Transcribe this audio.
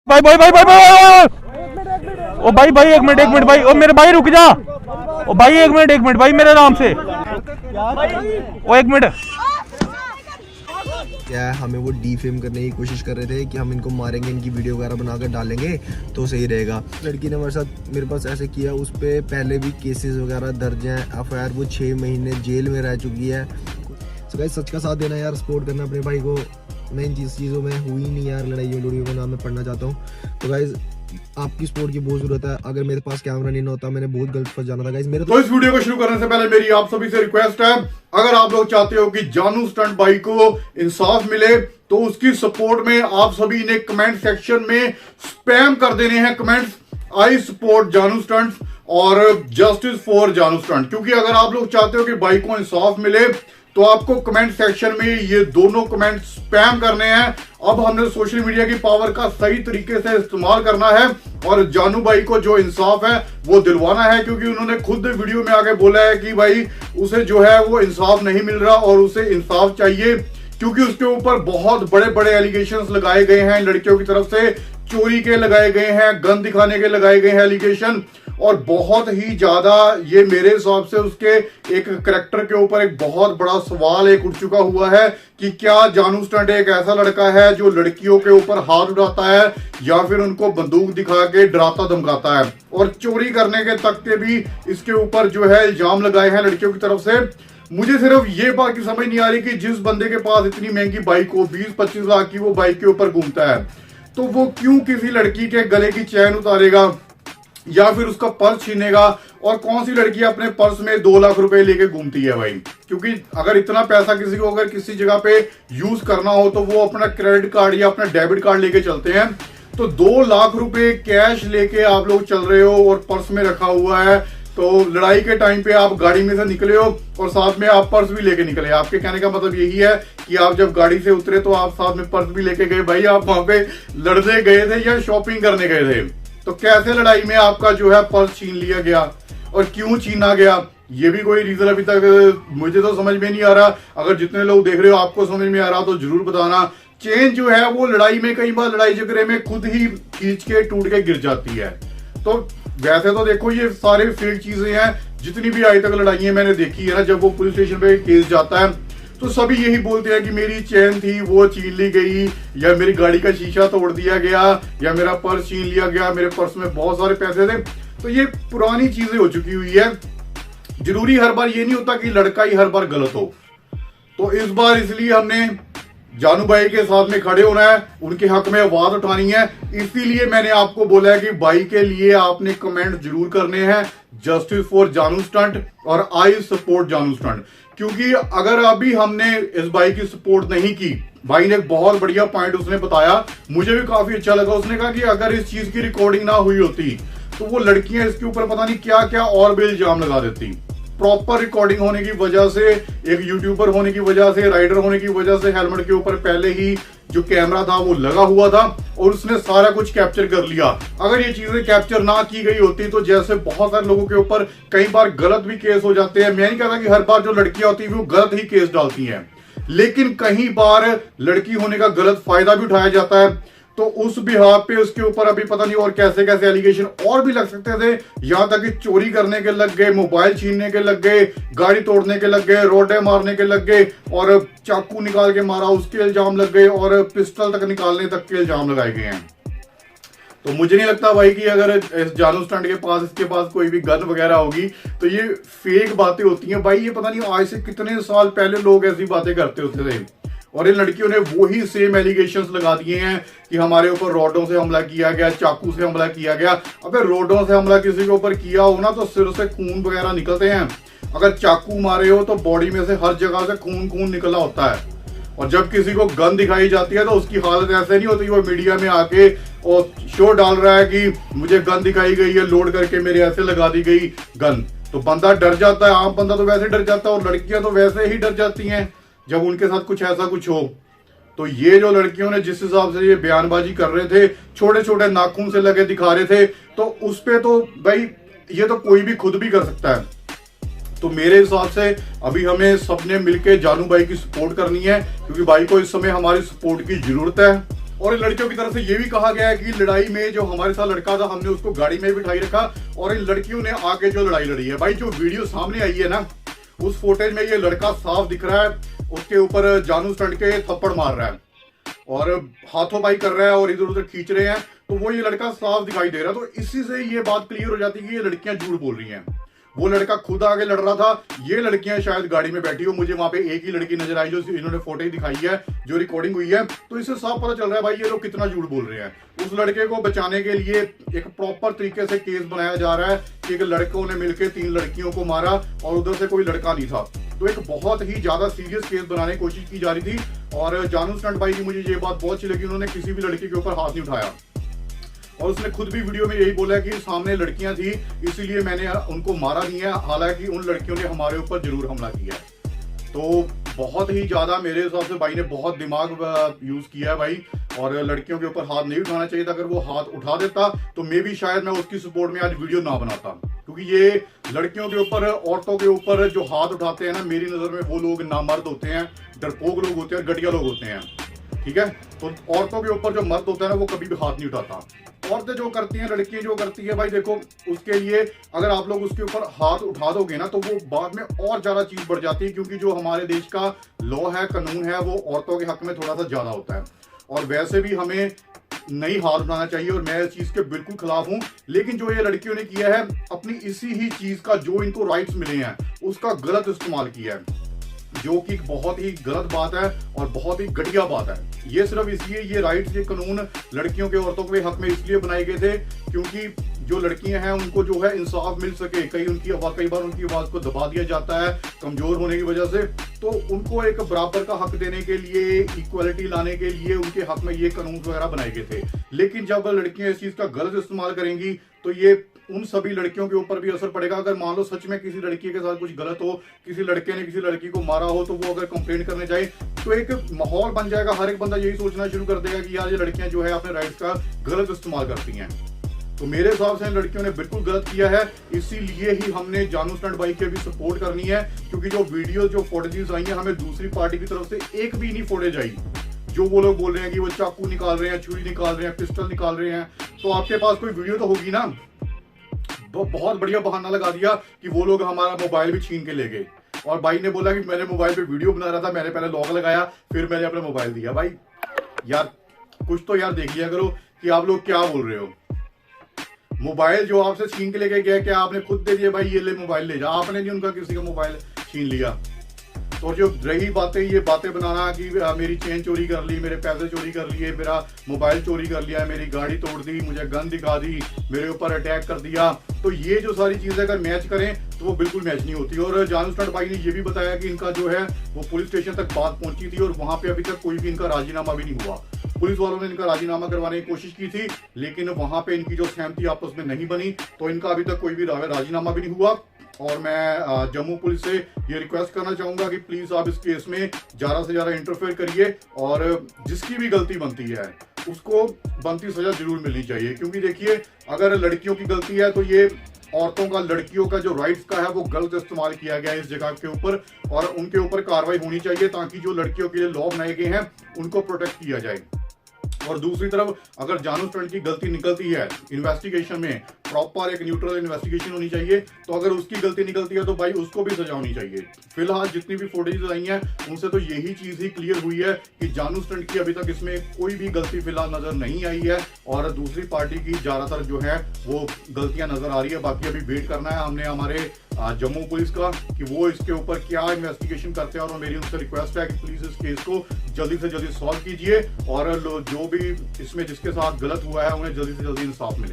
भाई भाई भाई भाई भाई ओ भाई भाई एक मिनट भाई, ओ मेरे भाई रुक जा। ओ भाई एक मिनट भाई, मेरे आराम से। ओ एक मिनट। क्या है, हमें वो डीफेम करने की कोशिश कर रहे थे कि हम इनको मारेंगे, इनकी वीडियो वगैरह बनाकर डालेंगे तो सही रहेगा। लड़की ने हमारे साथ मेरे पास ऐसे किया, उस पर पहले भी केसेस वगैरह दर्ज हैं, एफआईआर वो 6 महीने जेल में रह चुकी है। तो गाइस सच का साथ देना यार, सपोर्ट करना अपने भाई को। मैं इन चीज़ों में हुई नहीं यार, लड़ाइयों लड़ियों को ना मैं पढ़ना चाहता हूँ। तो गाइस आपकी सपोर्ट की बहुत जरूरत है। अगर मेरे पास कैमरा नहीं होता, मैंने बहुत गलत फंस जाना था गाइस मेरे। तो इस वीडियो को शुरू करने से पहले मेरी आप सभी से रिक्वेस्ट है, अगर आप लोग चाहते हो कि जानू स्टंट भाई को इंसाफ मिले तो उसकी सपोर्ट में आप सभी ने कमेंट सेक्शन में स्पैम कर देने हैं कमेंट्स, आई सपोर्ट जानू स्टंट और जस्टिस फॉर जानू स्टंट। क्योंकि अगर आप लोग चाहते हो कि भाई को इंसाफ मिले तो आपको कमेंट सेक्शन में ये दोनों कमेंट स्पैम करने हैं। अब हमने सोशल मीडिया की पावर का सही तरीके से इस्तेमाल करना है और जानू भाई को जो इंसाफ है वो दिलवाना है, क्योंकि उन्होंने खुद वीडियो में आके बोला है कि भाई उसे जो है वो इंसाफ नहीं मिल रहा और उसे इंसाफ चाहिए, क्योंकि उसके ऊपर बहुत बड़े बड़े एलिगेशंस लगाए गए हैं लड़कियों की तरफ से, चोरी के लगाए गए हैं, गन दिखाने के लगाए गए हैं एलिगेशन, और बहुत ही ज्यादा ये मेरे हिसाब से उसके एक करैक्टर के ऊपर एक बहुत बड़ा सवाल एक उठ चुका हुआ है कि क्या जानू स्टंट एक ऐसा लड़का है जो लड़कियों के ऊपर हाथ उठाता है या फिर उनको बंदूक दिखा के डराता धमकाता है, और चोरी करने के तक के भी इसके ऊपर जो है इल्जाम लगाए हैं लड़कियों की तरफ से। मुझे सिर्फ ये बात की समझ नहीं आ रही कि जिस बंदे के पास इतनी महंगी बाइक हो, 20-25 लाख की वो बाइक के ऊपर घूमता है, तो वो क्यों किसी लड़की के गले की चैन उतारेगा या फिर उसका पर्स छीनेगा, और कौन सी लड़की अपने पर्स में 2 लाख रुपए लेके घूमती है भाई। क्योंकि अगर इतना पैसा किसी को अगर किसी जगह पे यूज करना हो तो वो अपना क्रेडिट कार्ड या अपना डेबिट कार्ड लेके चलते हैं। तो 2 लाख रुपए कैश लेके आप लोग चल रहे हो और पर्स में रखा हुआ है, तो लड़ाई के टाइम पे आप गाड़ी में से निकले हो और साथ में आप पर्स भी लेके निकले। आपके कहने का मतलब यही है कि आप जब गाड़ी से उतरे तो आप साथ में पर्स भी लेके गए। भाई आप वहां पे लड़ने गए थे या शॉपिंग करने गए थे? तो कैसे लड़ाई में आपका जो है पर्स छीन लिया गया और क्यों छीना गया, ये भी कोई रीजन अभी तक मुझे तो समझ में नहीं आ रहा। अगर जितने लोग देख रहे हो आपको समझ में आ रहा तो जरूर बताना। चेन जो है वो लड़ाई में कई बार लड़ाई झगड़े में खुद ही खींच के टूट के गिर जाती है। तो वैसे तो देखो ये सारे फेक चीजें हैं, जितनी भी आज तक लड़ाइयां मैंने देखी है ना, जब वो पुलिस स्टेशन पे केस जाता है तो सभी यही बोलते हैं कि मेरी चेन थी वो छीन ली गई, या मेरी गाड़ी का शीशा तोड़ दिया गया, या मेरा पर्स छीन लिया गया, मेरे पर्स में बहुत सारे पैसे थे। तो ये पुरानी चीजें हो चुकी हुई है। जरूरी हर बार ये नहीं होता कि लड़का ही हर बार गलत हो। तो इस बार इसलिए हमने जानू भाई के साथ में खड़े होना है, उनके हक में आवाज उठानी है। इसीलिए मैंने आपको बोला है कि भाई के लिए आपने कमेंट जरूर करने हैं, जस्टिस फॉर जानू स्टंट और आई सपोर्ट जानू स्टंट। क्योंकि अगर अभी हमने इस भाई की सपोर्ट नहीं की, भाई ने एक बहुत बढ़िया पॉइंट उसने बताया, मुझे भी काफी अच्छा लगा। उसने कहा कि अगर इस चीज की रिकॉर्डिंग ना हुई होती तो वो लड़कियां इसके ऊपर पता नहीं क्या क्या और भी इल्जाम लगा देती। प्रॉपर रिकॉर्डिंग होने की वजह से, एक यूट्यूबर होने की वजह से, राइडर होने की वजह से हेलमेट के ऊपर पहले ही जो कैमरा था वो लगा हुआ था और उसने सारा कुछ कैप्चर कर लिया। अगर ये चीजें कैप्चर ना की गई होती तो जैसे बहुत सारे लोगों के ऊपर कई बार गलत भी केस हो जाते हैं। मैं नहीं कहता कि हर बार जो लड़कियां होती है वो गलत ही केस डालती हैं, लेकिन कई बार लड़की होने का गलत फायदा भी उठाया जाता है। तो उस बिहार पे उसके ऊपर अभी पता नहीं और कैसे कैसे एलिगेशन और भी लग सकते थे, यहां तक कि चोरी करने के लग गए, मोबाइल छीनने के लग गए, गाड़ी तोड़ने के लग गए, रोडे मारने के लग गए, और चाकू निकाल के मारा उसके इल्जाम लग गए, और पिस्टल तक निकालने तक के इल्जाम लगाए गए हैं। तो मुझे नहीं लगता भाई कि अगर इस जानू स्टंट के पास इसके पास कोई भी गन वगैरह होगी तो ये फेक बातें होती हैं। भाई ये पता नहीं आज से कितने साल पहले लोग ऐसी बातें करते होते थे, और इन लड़कियों ने वही सेम एलिगेशंस लगा दिए हैं कि हमारे ऊपर रोडों से हमला किया गया, चाकू से हमला किया गया। अबे रोडों से हमला किसी के ऊपर किया हो ना तो सिर से खून वगैरह निकलते हैं, अगर चाकू मारे हो तो बॉडी में से हर जगह से खून खून निकला होता है। और जब किसी को गन दिखाई जाती है तो उसकी हालत ऐसे नहीं होती वो मीडिया में आके और शो डाल रहा है कि मुझे गन दिखाई गई है, लोड करके मेरे ऐसे लगा दी गई गन। तो बंदा डर जाता है, आम बंदा तो वैसे डर जाता है, और लड़कियां तो वैसे ही डर जाती हैं जब उनके साथ कुछ ऐसा कुछ हो। तो ये जो लड़कियों ने जिस हिसाब से ये बयानबाजी कर रहे थे, छोटे छोटे नाखून से लगे दिखा रहे थे, तो उस पे तो भाई ये तो कोई भी खुद भी कर सकता है। तो मेरे हिसाब से अभी हमें सबने मिलकर जानू भाई की सपोर्ट करनी है, क्योंकि भाई को इस समय हमारी सपोर्ट की जरूरत है। और इन लड़कियों की तरफ से ये भी कहा गया है कि लड़ाई में जो हमारे साथ लड़का था हमने उसको गाड़ी में बिठाई रखा और इन लड़कियों ने आके जो लड़ाई लड़ी है। भाई जो वीडियो सामने आई है ना, उस फुटेज में ये लड़का साफ दिख रहा है, उसके ऊपर जानू स्टंट के थप्पड़ मार रहा है और हाथों पाई कर रहा है और इधर उधर खींच रहे हैं, तो वो ये लड़का साफ दिखाई दे रहा है। तो इसी से ये बात क्लियर हो जाती है कि ये लड़कियां झूठ बोल रही हैं। वो लड़का खुद आगे लड़ रहा था, ये लड़कियां शायद गाड़ी में बैठी हो। मुझे वहां पे एक ही लड़की नजर आई जो इन्होंने फोटो दिखाई है, जो रिकॉर्डिंग हुई है, तो इससे साफ पता चल रहा है भाई ये लोग कितना झूठ बोल रहे हैं। उस लड़के को बचाने के लिए एक प्रॉपर तरीके से केस बनाया जा रहा है कि एक लड़कों ने मिलकर 3 लड़कियों को मारा और उधर से कोई लड़का नहीं था। तो एक बहुत ही ज्यादा सीरियस केस बनाने की कोशिश की जा रही थी और जानू स्टंट भाई की मुझे ये बात बहुत अच्छी लगी, उन्होंने किसी भी लड़की के ऊपर हाथ नहीं उठाया और उसने खुद भी वीडियो में यही बोला कि सामने लड़कियां थी इसीलिए मैंने उनको मारा नहीं है, हालांकि उन लड़कियों ने हमारे ऊपर जरूर हमला किया है। तो बहुत ही ज्यादा मेरे हिसाब से भाई ने बहुत दिमाग यूज किया है भाई, और लड़कियों के ऊपर हाथ नहीं उठाना चाहिए था। अगर वो हाथ उठा देता तो मे भी शायद मैं उसकी सपोर्ट में आज वीडियो ना बनाता, क्योंकि ये लड़कियों के ऊपर, औरतों के ऊपर जो हाथ उठाते हैं ना, मेरी नजर में वो लोग नामर्द होते हैं, डरपोक लोग होते हैं, घटिया लोग होते हैं। ठीक है, तो औरतों के ऊपर जो मर्द होता है ना, वो कभी भी हाथ नहीं उठाता। औरतें जो करती हैं, लड़कियां जो करती है भाई, देखो उसके लिए अगर आप लोग उसके ऊपर हाथ उठा दोगे ना, तो वो बाद में और ज्यादा चीज बढ़ जाती है, क्योंकि जो हमारे देश का लॉ है, कानून है, वो औरतों के हक में थोड़ा सा ज्यादा होता है। और वैसे भी हमें नहीं हाथ उठाना चाहिए और मैं इस चीज के बिल्कुल खिलाफ हूं। लेकिन जो ये लड़कियों ने किया है, अपनी इसी ही चीज का जो इनको राइट्स मिले हैं उसका गलत इस्तेमाल किया है, जो कि बहुत ही गलत बात है और बहुत ही घटिया बात है। ये सिर्फ इसलिए ये राइट्स, ये कानून लड़कियों के, औरतों के हक में इसलिए बनाए गए थे क्योंकि जो लड़कियां हैं उनको जो है इंसाफ मिल सके। कई बार उनकी आवाज को दबा दिया जाता है कमजोर होने की वजह से, तो उनको एक बराबर का हक देने के लिए, इक्वालिटी लाने के लिए उनके हक में ये कानून वगैरह बनाए गए थे। लेकिन जब लड़कियां इस चीज का गलत इस्तेमाल करेंगी तो ये उन सभी लड़कियों के ऊपर भी असर पड़ेगा। अगर मान लो सच में किसी लड़की के साथ कुछ गलत हो, किसी लड़के ने किसी लड़की को मारा हो, तो वो अगर कंप्लेंट करने जाए तो एक माहौल बन जाएगा, हर एक बंदा यही सोचना शुरू कर देगा कि यार ये लड़कियां जो है अपने राइट्स का गलत इस्तेमाल करती हैं। तो मेरे हिसाब से लड़कियों ने बिल्कुल गलत किया है, इसीलिए ही हमने जानू स्टंट बाई की भी सपोर्ट करनी है, क्योंकि जो वीडियो, जो फुटेजेस आई हैं, हमें दूसरी पार्टी की तरफ से एक भी नहीं फुटेज आई जो वो लोग बोल रहे हैं कि वो चाकू निकाल रहे हैं, छुरी निकाल रहे हैं, पिस्टल निकाल रहे हैं। तो आपके पास कोई वीडियो तो होगी ना। तो बहुत बढ़िया बहाना लगा दिया कि वो लोग हमारा मोबाइल भी छीन के ले गए, और भाई ने बोला कि मैंने मोबाइल पे वीडियो बना रहा था, मैंने पहले लॉक लगाया, फिर मैंने अपना मोबाइल दिया। भाई यार कुछ तो यार देख लिया करो कि आप लोग क्या बोल रहे हो। मोबाइल जो आपसे छीन के लेके गया, क्या आपने खुद दे दिया भाई ये ले मोबाइल ले जा? आपने नहीं उनका किसी का मोबाइल छीन लिया। तो जो रही बातें, ये बातें बनाना कि मेरी चेन चोरी कर ली, मेरे पैसे चोरी कर लिए, मेरा मोबाइल चोरी कर लिया, मेरी गाड़ी तोड़ दी, मुझे गन दिखा दी, मेरे ऊपर अटैक कर दिया, तो ये जो सारी चीजें अगर मैच करें तो वो बिल्कुल मैच नहीं होती। और जानू स्टंट भाई ने ये भी बताया कि इनका जो है वो पुलिस स्टेशन तक बात पहुंची थी और वहां पे अभी तक कोई भी इनका राजीनामा भी नहीं हुआ। पुलिस वालों ने इनका राजीनामा करवाने की कोशिश की थी, लेकिन वहां पे इनकी जो सहमति आपस में नहीं बनी, तो इनका अभी तक कोई भी राजीनामा भी नहीं हुआ। और मैं जम्मू पुलिस से ये रिक्वेस्ट करना चाहूंगा कि प्लीज आप इस केस में ज्यादा से ज्यादा इंटरफेयर करिए, और जिसकी भी गलती बनती है उसको बनती सजा जरूर मिलनी चाहिए। क्योंकि देखिए, अगर लड़कियों की गलती है तो ये औरतों का, लड़कियों का जो राइट्स का है वो गलत इस्तेमाल किया गया है इस जगह के ऊपर, और उनके ऊपर कार्रवाई होनी चाहिए ताकि जो लड़कियों के लिए लॉ बनाए गए हैं उनको प्रोटेक्ट किया जाए। और दूसरी तरफ अगर जानू स्टंट की गलती निकलती है इन्वेस्टिगेशन में, प्रॉपर एक न्यूट्रल इन्वेस्टिगेशन होनी चाहिए, तो अगर उसकी गलती निकलती है तो भाई उसको भी सजा होनी चाहिए। फिलहाल जितनी भी फुटेज आई हैं उनसे तो यही चीज ही क्लियर हुई है कि जानू स्टंट की अभी तक इसमें कोई भी गलती फिलहाल नजर नहीं आई है, और दूसरी पार्टी की ज्यादातर जो है वो गलतियां नजर आ रही है। बाकी अभी वेट करना है हमने हमारे जम्मू पुलिस का कि वो इसके ऊपर क्या इन्वेस्टिगेशन करते हैं, और मेरी उनसे रिक्वेस्ट है कि प्लीज इस केस को जल्दी से जल्दी सॉल्व कीजिए, और जो भी इसमें जिसके साथ गलत हुआ है उन्हें जल्दी से जल्दी इंसाफ मिले।